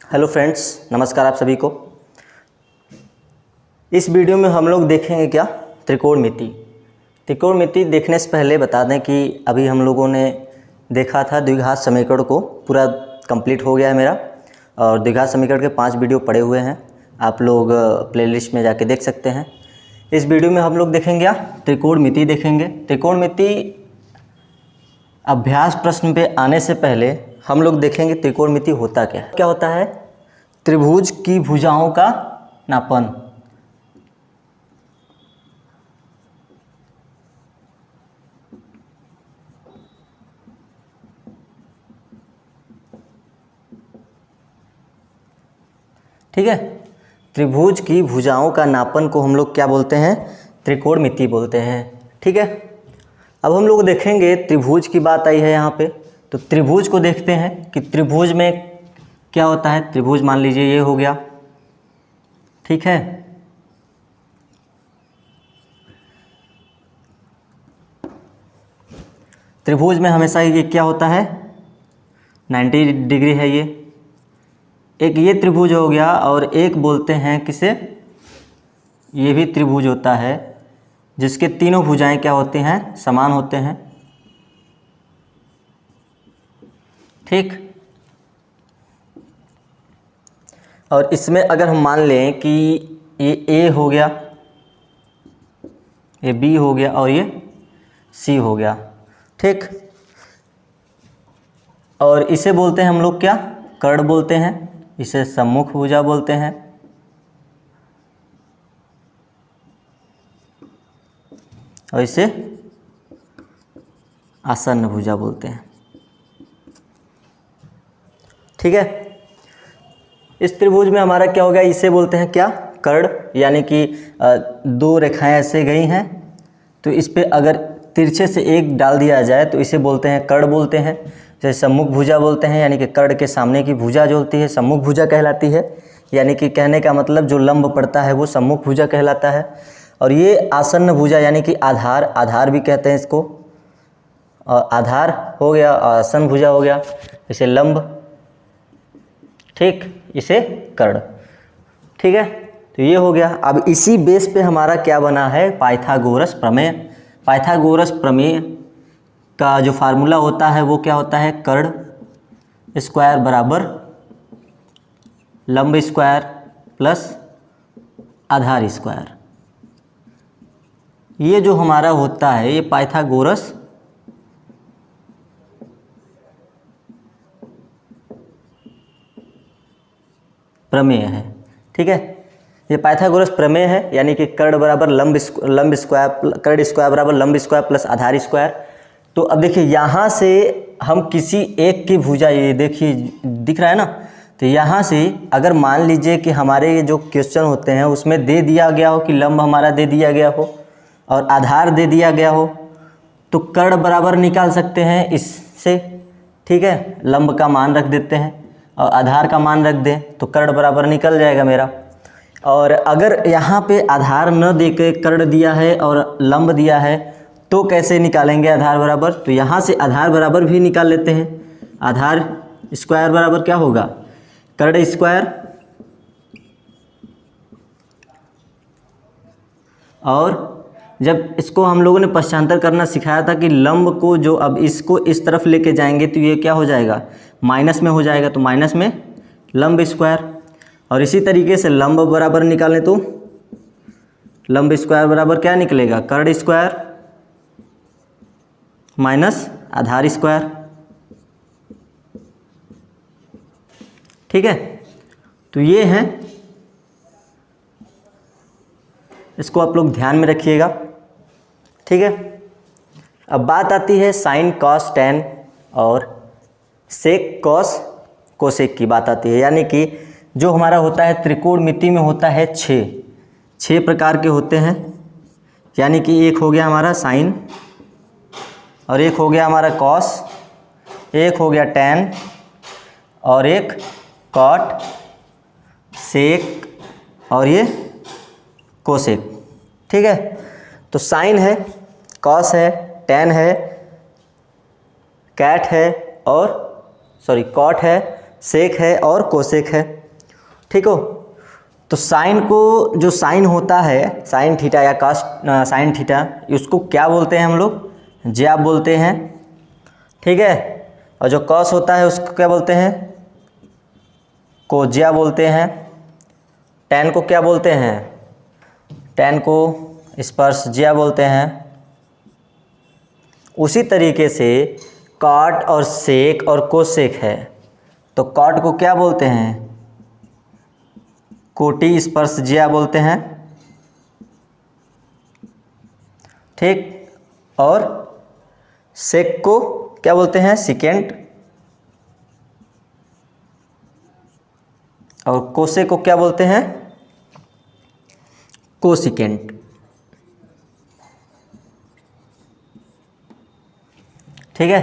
Hello friends, नमस्कार आप सभी को। इस वीडियो में हम लोग देखेंगे क्या, त्रिकोणमिति। त्रिकोणमिति देखने से पहले बता दें कि अभी हम लोगों ने देखा था द्विघात समीकरण को, पूरा कंप्लीट हो गया है मेरा, और द्विघात समीकरण के 5 वीडियो पड़े हुए हैं, आप लोग प्लेलिस्ट में जाके देख सकते हैं। इस वीडियो में हम लोग देखेंगे क्या, त्रिकोणमिति देखेंगे। त्रिकोणमिति अभ्यास प्रश्न पे आने से पहले हम लोग देखेंगे त्रिकोणमिति होता क्या है। क्या होता है? त्रिभुज की भुजाओं का नापन। ठीक है, त्रिभुज की भुजाओं का नापन को हम लोग क्या बोलते हैं? त्रिकोणमिति बोलते हैं। ठीक है, अब हम लोग देखेंगे त्रिभुज की बात आई है यहाँ पे, तो त्रिभुज को देखते हैं कि त्रिभुज में क्या होता है। त्रिभुज मान लीजिए ये हो गया, ठीक है। त्रिभुज में हमेशा ये क्या होता है, 90 डिग्री है ये। एक ये त्रिभुज हो गया, और एक बोलते हैं किसे, ये भी त्रिभुज होता है जिसके तीनों भुजाएं क्या होती हैं, समान होते हैं। ठीक, और इसमें अगर हम मान लें कि ये ए हो गया, ये बी हो गया और ये सी हो गया। ठीक, और इसे बोलते हैं हम लोग क्या, कर्ण बोलते हैं, इसे सम्मुख भुजा बोलते हैं, और इसे आसन्न भुजा बोलते हैं। ठीक है, इस त्रिभुज में हमारा क्या हो गया, इसे बोलते हैं क्या, कर्ण, यानी कि दो रेखाएं ऐसे गई हैं, तो इस पे अगर तिरछे से एक डाल दिया जाए तो इसे बोलते हैं कर्ण बोलते हैं। जैसे सम्मुख भुजा बोलते हैं, यानी कि कर्ण के सामने की भुजा जो होती है सम्मुख भुजा कहलाती है, यानी कि कहने का मतलब जो लंब पड़ता है वो सम्मुख भुजा कहलाता है। और ये आसन्न भुजा यानी कि आधार, आधार भी कहते हैं इसको, और आधार हो गया, आसन्न भुजा हो गया, इसे लंब, ठीक, इसे कर्ण। ठीक है, तो ये हो गया। अब इसी बेस पे हमारा क्या बना है, पाइथागोरस प्रमेय। पाइथागोरस प्रमेय का जो फार्मूला होता है वो क्या होता है, कर्ण स्क्वायर बराबर लंब स्क्वायर प्लस आधार स्क्वायर। ये जो हमारा होता है ये पाइथागोरस प्रमेय है। ठीक है, ये पाइथागोरस प्रमेय है, यानी कि कर्ण बराबर लंब स्क्वायर, कर्ण स्क्वायर बराबर लंब स्क्वायर प्लस आधार स्क्वायर। तो अब देखिए यहाँ से हम किसी एक की भुजा, ये देखिए दिख रहा है ना, तो यहाँ से अगर मान लीजिए कि हमारे ये जो क्वेश्चन होते हैं उसमें दे दिया गया हो कि लंब हमारा दे दिया गया हो और आधार दे दिया गया हो, तो कर्ण बराबर निकाल सकते हैं इससे। ठीक है, लंब का मान रख देते हैं और आधार का मान रख दें तो कर्ण बराबर निकल जाएगा मेरा। और अगर यहाँ पे आधार न दे के कर्ण दिया है और लंब दिया है तो कैसे निकालेंगे आधार बराबर, तो यहाँ से आधार बराबर भी निकाल लेते हैं। आधार स्क्वायर बराबर क्या होगा, कर्ण स्क्वायर, और जब इसको हम लोगों ने पक्षांतर करना सिखाया था कि लंब को जो अब इसको इस तरफ लेके जाएंगे तो ये क्या हो जाएगा, माइनस में हो जाएगा, तो माइनस में लंब स्क्वायर। और इसी तरीके से लंब बराबर निकालें तो लंब स्क्वायर बराबर क्या निकलेगा, कर्ण स्क्वायर माइनस आधार स्क्वायर। ठीक है, तो ये है, इसको आप लोग ध्यान में रखिएगा। ठीक है, अब बात आती है साइन कॉस टेन और सेक कॉस कोसेक की बात आती है, यानी कि जो हमारा होता है त्रिकोणमिति में होता है 6 प्रकार के होते हैं। यानी कि एक हो गया हमारा साइन, और एक हो गया हमारा कॉस, एक हो गया टेन, और एक कॉट, सेक, और ये कोसेक। ठीक है, तो साइन है, कॉस है, टेन है, कैट है, और कॉट है, सेक है और कोसेक है। ठीक हो। तो साइन को, जो साइन होता है साइन थीटा या कॉस साइन थीटा, उसको क्या बोलते हैं हम लोग? ज्या बोलते हैं। ठीक है। और जो कॉस होता है उसको क्या बोलते हैं? कोज्या बोलते हैं। टैन को क्या बोलते हैं? टैन को स्पर्शज्या बोलते हैं। उसी तरीके से कॉट और सेक और कोसेक है, तो कॉट को क्या बोलते हैं? कोटि स्पर्शज्या बोलते हैं। ठीक। और सेक को क्या बोलते हैं? सिकेंट। और कोसेक को क्या बोलते हैं? कोसिकेंट। ठीक है।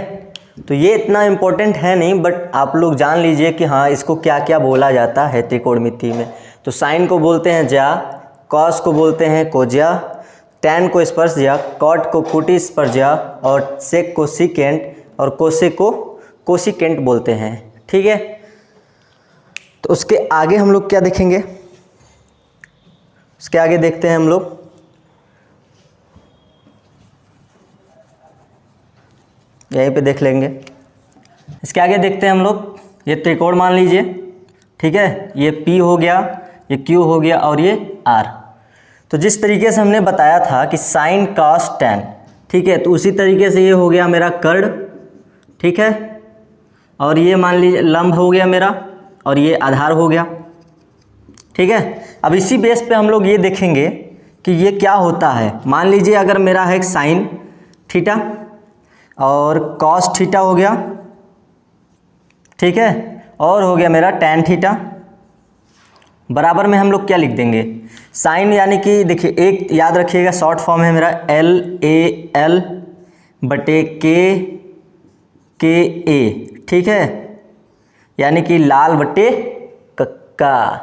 तो ये इतना इम्पोर्टेंट है नहीं, बट आप लोग जान लीजिए कि हाँ इसको क्या क्या बोला जाता है त्रिकोणमिति में। तो साइन को बोलते हैं ज्या, कॉस को बोलते हैं कोज्या, टैन को स्पर्शज्या, कॉट को कोटि स्पर्शज्या और सेक को सिकेंट और कोसेक को कोसिकेंट बोलते हैं। ठीक है। तो उसके आगे हम लोग क्या देखेंगे? उसके आगे देखते हैं हम लोग, यहीं पे देख लेंगे। इसके आगे देखते हैं हम लोग, ये त्रिकोण मान लीजिए। ठीक है। ये P हो गया, ये Q हो गया और ये R। तो जिस तरीके से हमने बताया था कि साइन कॉस टैन, ठीक है, तो उसी तरीके से ये हो गया मेरा कर्ण। ठीक है। और ये मान लीजिए लंब हो गया मेरा, और ये आधार हो गया। ठीक है। अब इसी बेस पे हम लोग ये देखेंगे कि ये क्या होता है। मान लीजिए अगर मेरा है साइन थीटा और कॉस थीटा हो गया। ठीक है। और हो गया मेरा टैन थीटा। बराबर में हम लोग क्या लिख देंगे? साइन यानी कि देखिए, एक याद रखिएगा शॉर्ट फॉर्म है मेरा LAL बटे KA। ठीक है। यानी कि लाल बटे कक्का।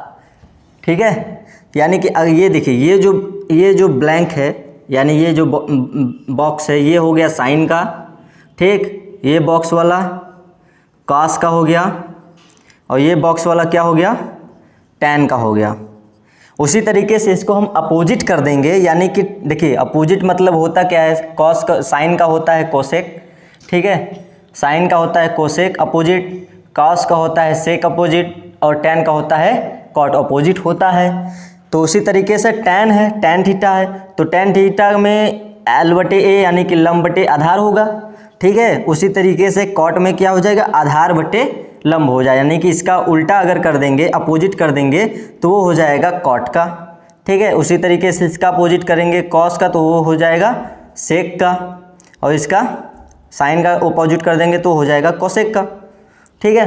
ठीक है। यानी कि ये देखिए, ये जो ब्लैंक है, यानी ये जो बॉक्स है, ये हो गया साइन का। ठीक। ये बॉक्स वाला कॉस का हो गया, और ये बॉक्स वाला क्या हो गया? टैन का हो गया। उसी तरीके से इसको हम अपोजिट कर देंगे, यानी कि देखिए अपोजिट मतलब होता क्या है? कॉस का, साइन का होता है कोसेक। ठीक है। साइन का होता है कोसेक अपोजिट, कॉस का होता है सेक अपोजिट, और टैन का होता है कॉट अपोजिट होता है। तो उसी तरीके से टैन है, टैन थीटा है, तो टैन थीटा में L बटे A यानी कि लंब बटे आधार होगा। ठीक है। उसी तरीके से कॉट में क्या हो जाएगा? आधार बटे लंब हो जाए, यानी कि इसका उल्टा अगर कर देंगे, अपोजिट कर देंगे, तो वो हो जाएगा कॉट का। ठीक है। उसी तरीके से इसका अपोजिट करेंगे कॉस का, तो वो हो जाएगा सेक का, और इसका साइन का अपोजिट कर देंगे तो हो जाएगा कोसेक का। ठीक है।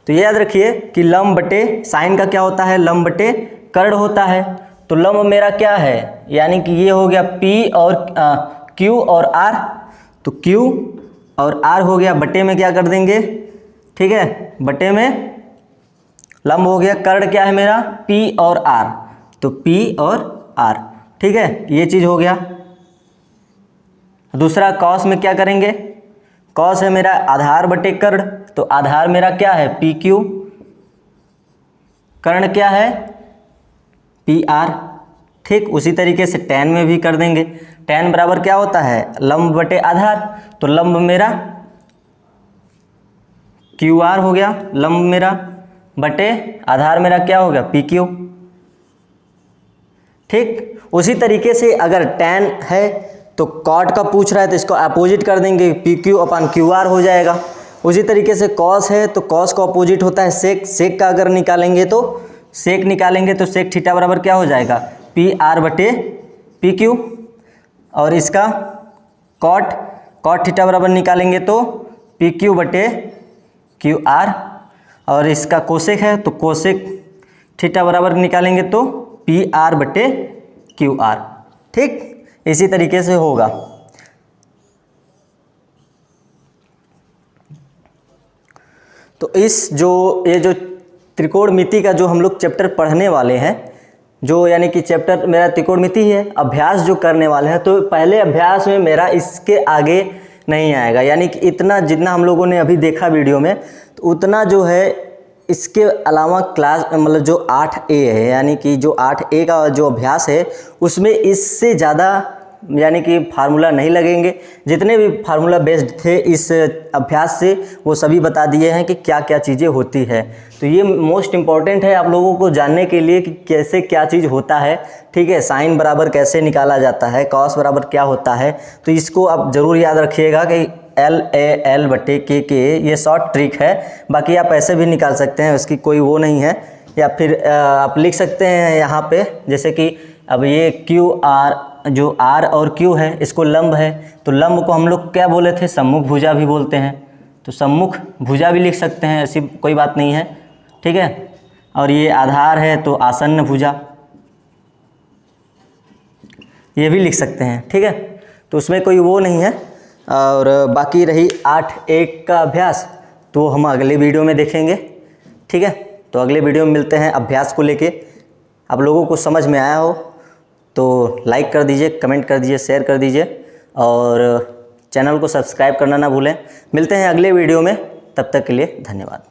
तो ये याद रखिए कि लंब बटे साइन का क्या होता है? लंब बटे कर्ण होता है। तो लंब मेरा क्या है? यानी कि ये हो गया P और Q और R। तो Q और R हो गया, बटे में क्या कर देंगे? ठीक है। बटे में लंब हो गया, कर्ण क्या है मेरा? P और R, तो P और R। ठीक है। ये चीज़ हो गया। दूसरा कॉस में क्या करेंगे? कॉस है मेरा आधार बटे कर्ण, तो आधार मेरा क्या है? PQ। कर्ण क्या है? PR। ठीक। उसी तरीके से टैन में भी कर देंगे। टैन बराबर क्या होता है? लंब बटे आधार, तो लंब मेरा QR हो गया, लंब मेरा बटे आधार मेरा क्या हो गया? PQ। ठीक। उसी तरीके से अगर टैन है तो कॉट का पूछ रहा है, तो इसको अपोजिट कर देंगे, PQ अपन QR हो जाएगा। उसी तरीके से कॉस है, तो कॉस का अपोजिट होता है सेक। सेक का अगर निकालेंगे तो सेक थीटा बराबर क्या हो जाएगा? PR बटे PQ। और इसका कॉट थीटा बराबर निकालेंगे तो PQ बटे QR। और इसका कोसेक है, तो कोसेक थीटा बराबर निकालेंगे तो PR बटे QR। ठीक। इसी तरीके से होगा। तो ये जो त्रिकोणमिति का जो हम लोग चैप्टर पढ़ने वाले हैं, जो यानी कि चैप्टर मेरा त्रिकोणमिति है, अभ्यास जो करने वाले हैं, तो पहले अभ्यास में मेरा इसके आगे नहीं आएगा। यानी कि इतना जितना हम लोगों ने अभी देखा वीडियो में, तो उतना जो है इसके अलावा क्लास मतलब जो 8A है, यानी कि जो 8A का जो अभ्यास है उसमें इससे ज़्यादा यानी कि फार्मूला नहीं लगेंगे। जितने भी फार्मूला बेस्ड थे इस अभ्यास से वो सभी बता दिए हैं कि क्या क्या चीज़ें होती है। तो ये मोस्ट इम्पॉर्टेंट है आप लोगों को जानने के लिए कि कैसे क्या चीज़ होता है, ठीक है। साइन बराबर कैसे निकाला जाता है, कॉस बराबर क्या होता है, तो इसको आप ज़रूर याद रखिएगा कि LAL/K ये शॉर्ट ट्रिक है। बाकी आप ऐसे भी निकाल सकते हैं, उसकी कोई वो नहीं है। या फिर आप लिख सकते हैं यहाँ पे, जैसे कि अब ये QR, जो R और Q है इसको लंब है, तो लंब को हम लोग क्या बोले थे, सम्मुख भुजा भी बोलते हैं, तो सम्मुख भुजा भी लिख सकते हैं, ऐसी कोई बात नहीं है, ठीक है। और ये आधार है तो आसन्न भुजा, ये भी लिख सकते हैं, ठीक है। तो उसमें कोई वो नहीं है। और बाकी रही 8A का अभ्यास, तो हम अगले वीडियो में देखेंगे, ठीक है। तो अगले वीडियो में मिलते हैं अभ्यास को लेके। आप लोगों को समझ में आया हो तो लाइक कर दीजिए, कमेंट कर दीजिए, शेयर कर दीजिए और चैनल को सब्सक्राइब करना ना भूलें। मिलते हैं अगले वीडियो में, तब तक के लिए धन्यवाद।